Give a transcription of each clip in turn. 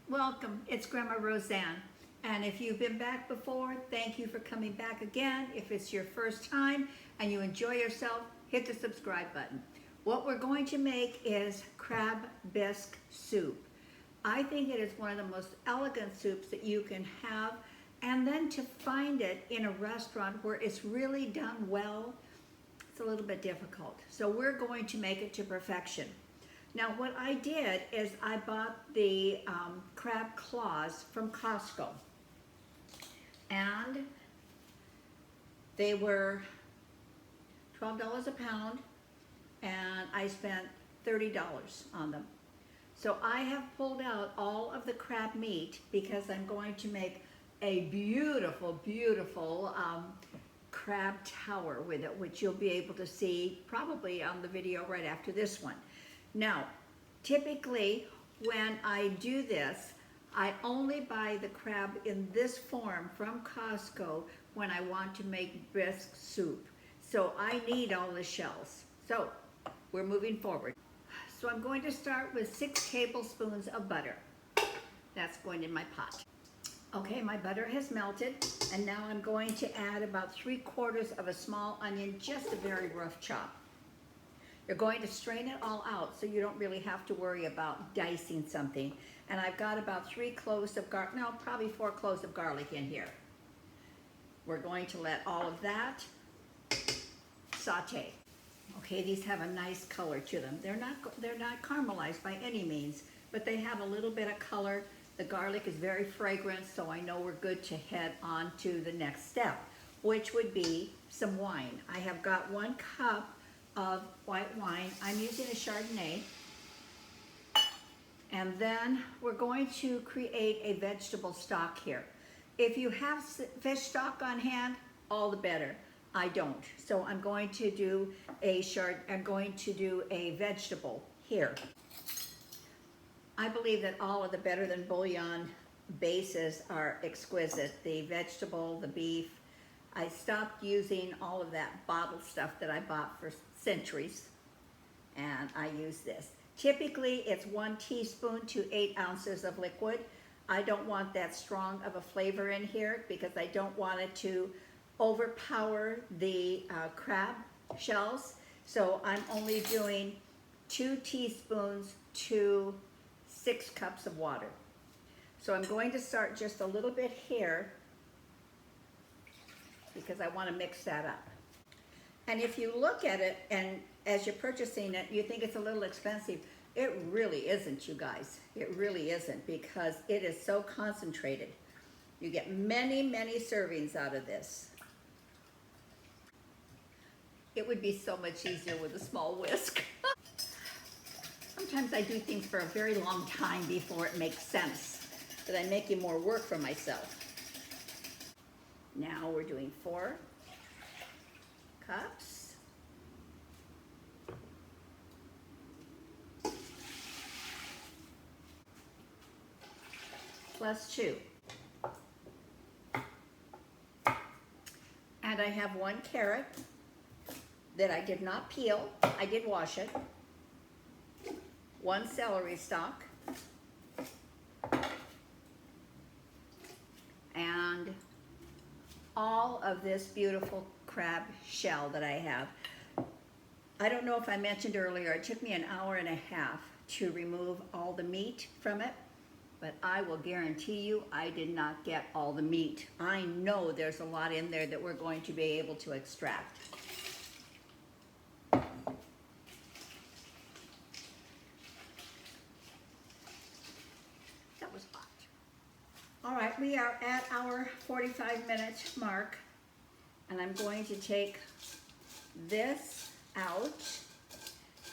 Welcome, it's Grandma Roseanne. And if you've been back before, thank you for coming back again. If it's your first time and you enjoy yourself, hit the subscribe button. What we're going to make is crab bisque soup. I think it is one of the most elegant soups that you can have, and then to find it in a restaurant where it's really done well, it's a little bit difficult. So we're going to make it to perfection. Now what I did is I bought the crab claws from Costco, and they were $12 a pound, and I spent $30 on them. So I have pulled out all of the crab meat because I'm going to make a beautiful, beautiful crab tower with it, which you'll be able to see probably on the video right after this one. Now, typically when I do this, I only buy the crab in this form from Costco when I want to make bisque soup. So I need all the shells. So we're moving forward. So I'm going to start with 6 tablespoons of butter. That's going in my pot. Okay, my butter has melted, and now I'm going to add about 3/4 of a small onion, just a very rough chop. You're going to strain it all out so you don't really have to worry about dicing something. And I've got about 3 cloves of garlic, no, probably 4 cloves of garlic in here. We're going to let all of that saute. Okay, these have a nice color to them. They're not caramelized by any means, but they have a little bit of color. The garlic is very fragrant, so I know we're good to head on to the next step, which would be some wine. I have got 1 cup of white wine. I'm using a Chardonnay. And then we're going to create a vegetable stock here. If you have fish stock on hand, all the better. I don't. So I'm going to do a vegetable here. I believe that all of the Better Than Bullion bases are exquisite. The vegetable, the beef. I stopped using all of that bottled stuff that I bought for centuries, and I use this. Typically, it's 1 teaspoon to 8 ounces of liquid. I don't want that strong of a flavor in here because I don't want it to overpower the crab shells. So I'm only doing 2 teaspoons to 6 cups of water. So I'm going to start just a little bit here because I want to mix that up. And if you look at it, and as you're purchasing it, you think it's a little expensive. It really isn't, you guys. It really isn't, because it is so concentrated. You get many, many servings out of this. It would be so much easier with a small whisk. Sometimes I do things for a very long time before it makes sense, but I'm making more work for myself. Now we're doing 4 cups. Plus 2. And I have 1 carrot that I did not peel. I did wash it. 1 celery stalk. And all of this beautiful crab shell that I have. I don't know if I mentioned earlier, it took me an hour and a half to remove all the meat from it, but I will guarantee you I did not get all the meat. I know there's a lot in there that we're going to be able to extract. That was hot. All right, we are at our 45-minute mark, and I'm going to take this out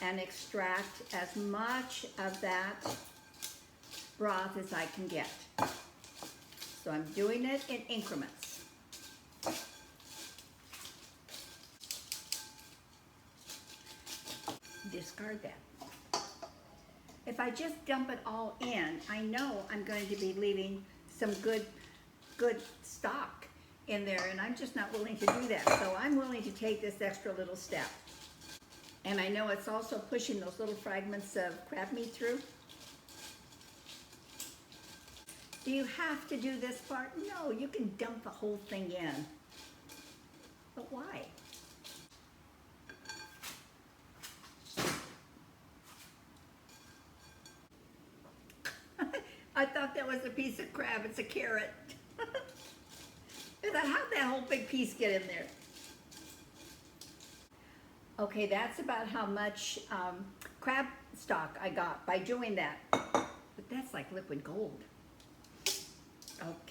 and extract as much of that broth as I can get. So I'm doing it in increments. Discard that. If I just dump it all in, I know I'm going to be leaving some good stock in there, and I'm just not willing to do that. So I'm willing to take this extra little step. And I know it's also pushing those little fragments of crab meat through. Do you have to do this part? No, you can dump the whole thing in. But why? I thought that was a piece of crab. It's a carrot. I thought, how'd that whole big piece get in there? Okay, that's about how much crab stock I got by doing that. But that's like liquid gold.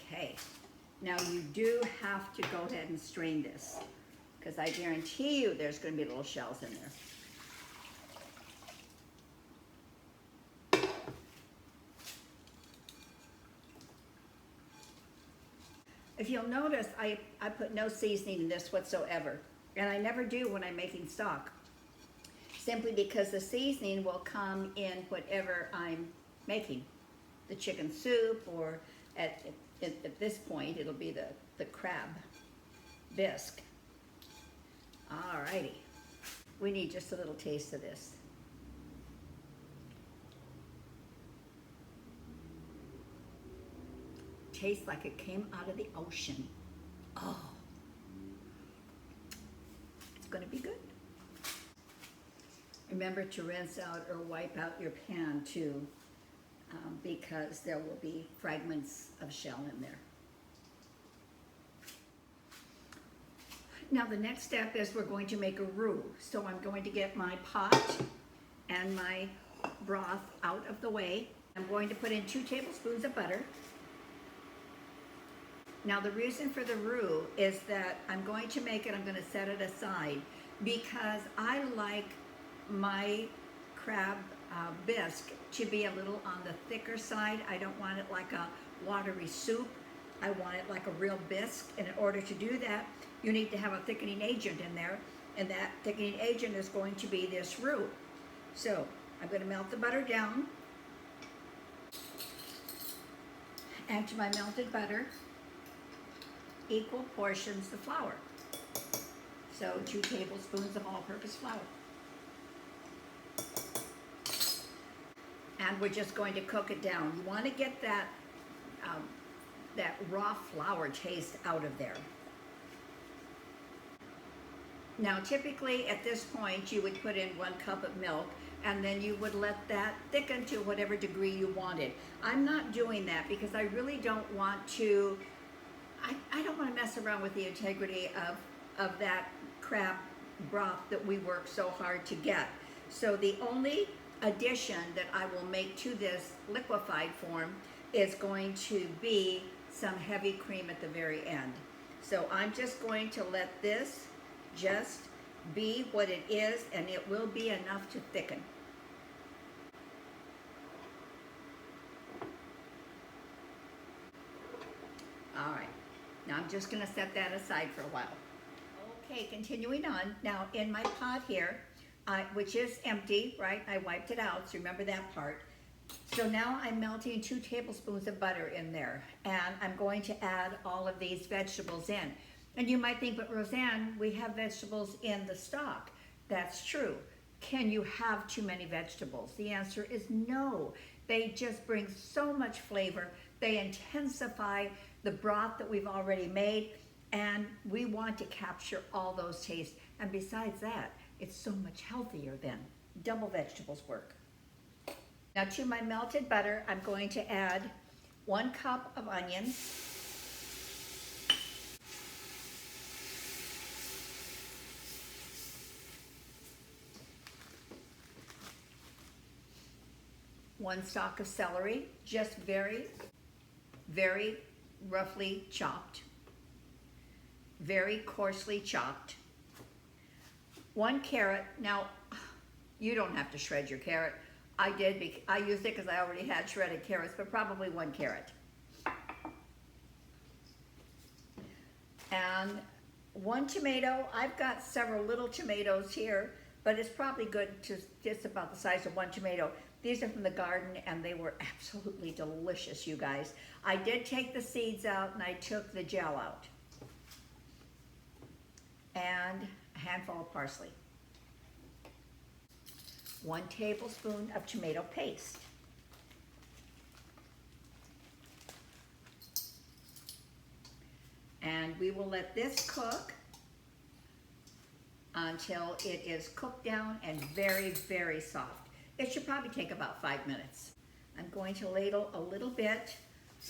Okay, now you do have to go ahead and strain this, because I guarantee you there's going to be little shells in there. If you'll notice, I put no seasoning in this whatsoever, and I never do when I'm making stock, simply because the seasoning will come in whatever I'm making. The chicken soup, or at this point, it'll be the crab bisque. Alrighty, we need just a little taste of this. Tastes like it came out of the ocean. Oh, it's gonna be good. Remember to rinse out or wipe out your pan too, because there will be fragments of shell in there. Now the next step is we're going to make a roux. So I'm going to get my pot and my broth out of the way. I'm going to put in 2 tablespoons of butter. Now the reason for the roux is that I'm going to make it, I'm going to set it aside, because I like my crab bisque to be a little on the thicker side. I don't want it like a watery soup. I want it like a real bisque, and in order to do that, you need to have a thickening agent in there, and that thickening agent is going to be this roux. So I'm going to melt the butter down, add to my melted butter equal portions the flour. So 2 tablespoons of all-purpose flour. And we're just going to cook it down. You want to get that raw flour taste out of there. Now typically at this point you would put in 1 cup of milk, and then you would let that thicken to whatever degree you wanted. I'm not doing that because I really don't want to, I don't want to mess around with the integrity of that crab broth that we work so hard to get. So the only addition that I will make to this liquefied form is going to be some heavy cream at the very end. So I'm just going to let this just be what it is, and it will be enough to thicken. All right, now I'm just gonna set that aside for a while. Okay, continuing on. Now in my pot here, which is empty, right? I wiped it out, so remember that part. So now I'm melting 2 tablespoons of butter in there, and I'm going to add all of these vegetables in. And you might think, but Roseanne, we have vegetables in the stock. That's true. Can you have too many vegetables? The answer is no. They just bring so much flavor. They intensify the broth that we've already made, and we want to capture all those tastes. And besides that, it's so much healthier then. Double vegetables work. Now to my melted butter, I'm going to add 1 cup of onions, 1 stalk of celery, just very, very roughly chopped, very coarsely chopped. 1 carrot. Now, you don't have to shred your carrot. I did. I used it because I already had shredded carrots, but probably 1 carrot. And 1 tomato. I've got several little tomatoes here, but it's probably good to just about the size of 1 tomato. These are from the garden, and they were absolutely delicious, you guys. I did take the seeds out, and I took the gel out. And a handful of parsley. 1 tablespoon of tomato paste. we will let this cook until it is cooked down and very, very soft. It should probably take about 5 minutes. I'm going to ladle a little bit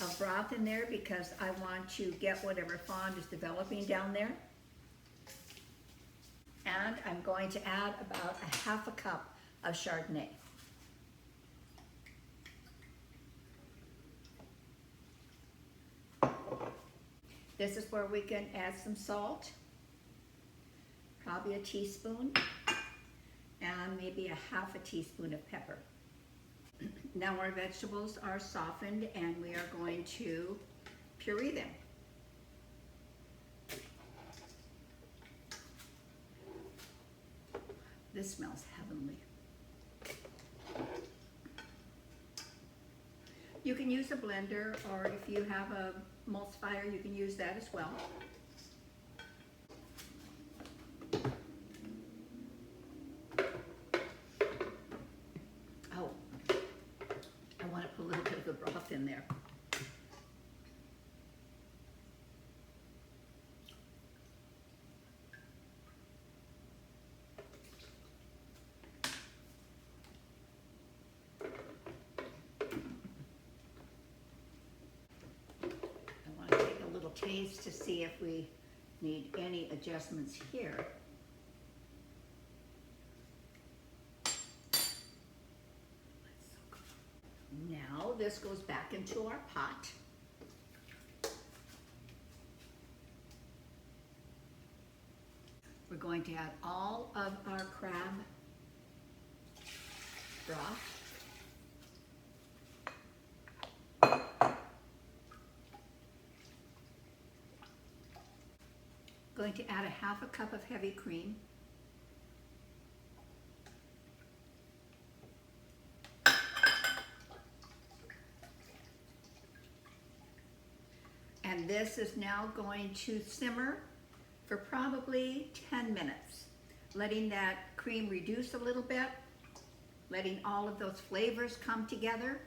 of broth in there because I want to get whatever fond is developing down there. And I'm going to add about a half a cup of Chardonnay. This is where we can add some salt, probably a teaspoon, and maybe a half a teaspoon of pepper. Now our vegetables are softened and we are going to puree them. This smells heavenly. You can use a blender, or if you have a emulsifier, you can use that as well. Oh, I want to put a little bit of the broth in there. Taste to see if we need any adjustments here. Now this goes back into our pot. We're going to add all of our crab broth. Going to add a half a cup of heavy cream. And this is now going to simmer for probably 10 minutes, letting that cream reduce a little bit, letting all of those flavors come together.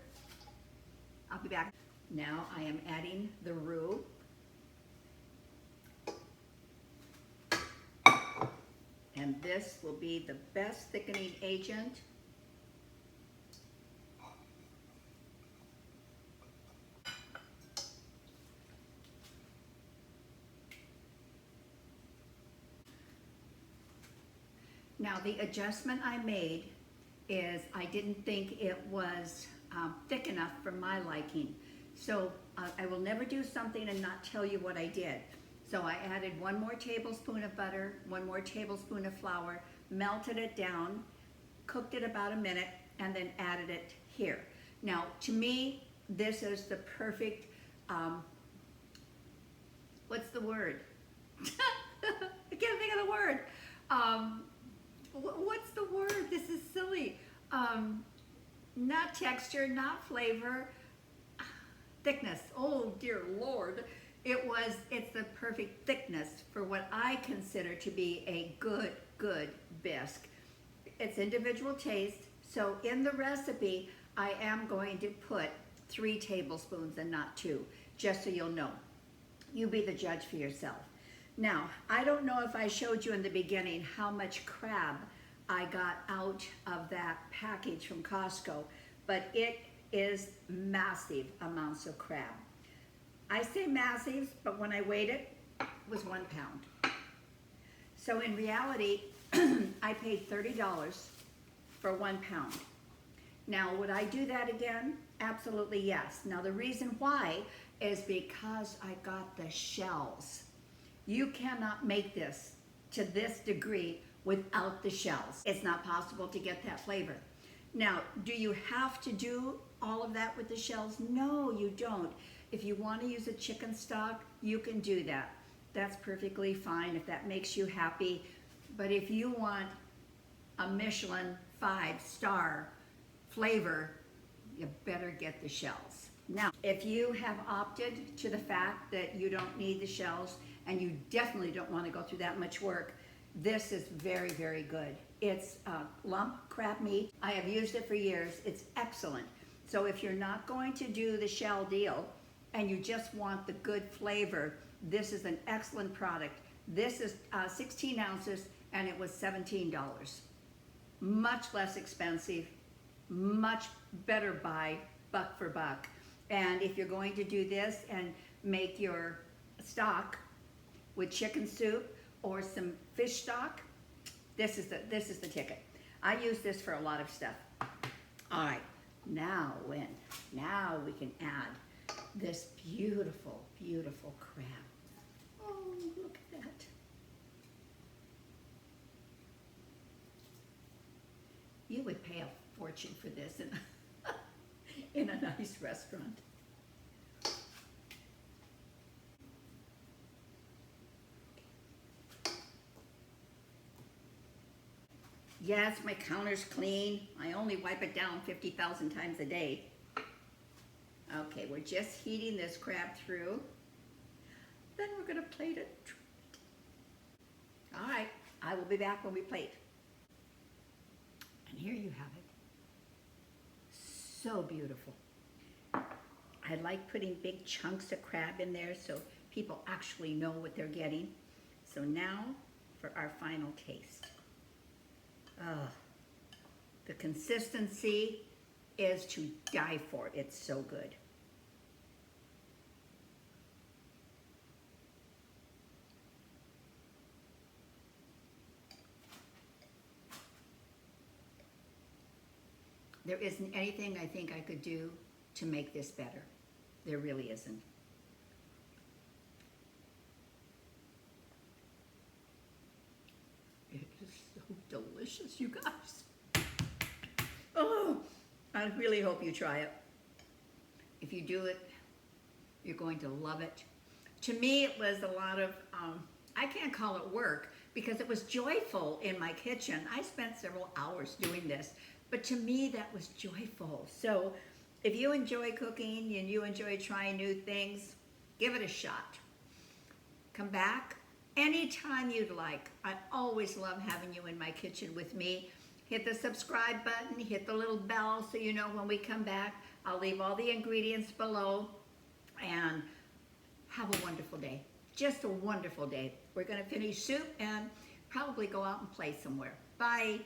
I'll be back. Now I am adding the roux. And this will be the best thickening agent. Now the adjustment I made is I didn't think it was thick enough for my liking. So I will never do something and not tell you what I did. So I added 1 more tablespoon of butter, 1 more tablespoon of flour, melted it down, cooked it about a minute, and then added it here. Now, to me, this is the perfect, what's the word? I can't think of the word. What's the word? This is silly. Not texture, not flavor, thickness. Oh, dear Lord. It's the perfect thickness for what I consider to be a good bisque. It's individual taste, so in the recipe, I am going to put 3 tablespoons and not 2, just so you'll know. You be the judge for yourself. Now, I don't know if I showed you in the beginning how much crab I got out of that package from Costco, but it is massive amounts of crab. I say massive, but when I weighed it, it was 1 pound. So in reality, I paid $30 for 1 pound. Now, would I do that again? Absolutely yes. Now, the reason why is because I got the shells. You cannot make this to this degree without the shells. It's not possible to get that flavor. Now, do you have to do all of that with the shells? No, you don't. If you want to use a chicken stock, you can do that. That's perfectly fine if that makes you happy. But if you want a Michelin 5-star flavor, you better get the shells. Now, if you have opted to the fact that you don't need the shells and you definitely don't want to go through that much work, this is very, very good. It's lump crab meat. I have used it for years. It's excellent. So if you're not going to do the shell deal and you just want the good flavor, This is an excellent product. This is 16 ounces and it was $17. Much less expensive, much better buy, buck for buck. And if you're going to do this and make your stock with chicken soup or some fish stock, this is the ticket. I use this for a lot of stuff. All right, now we can add this beautiful, beautiful crab. Oh, look at that. You would pay a fortune for this in a nice restaurant. Yes, my counter's clean. I only wipe it down 50,000 times a day. Okay, we're just heating this crab through. Then we're gonna plate it. All right, I will be back when we plate. And here you have it. So beautiful. I like putting big chunks of crab in there so people actually know what they're getting. So now for our final taste. Oh, the consistency is to die for. It's so good. There isn't anything I think I could do to make this better. There really isn't. It is so delicious, you guys. Oh, I really hope you try it. If you do it, you're going to love it. To me, it was a lot of, I can't call it work because it was joyful in my kitchen. I spent several hours doing this, but to me, that was joyful. So if you enjoy cooking and you enjoy trying new things, give it a shot. Come back anytime you'd like. I always love having you in my kitchen with me. Hit the subscribe button, hit the little bell so you know when we come back. I'll leave all the ingredients below, and have a wonderful day. Just a wonderful day. We're gonna finish soup and probably go out and play somewhere. Bye.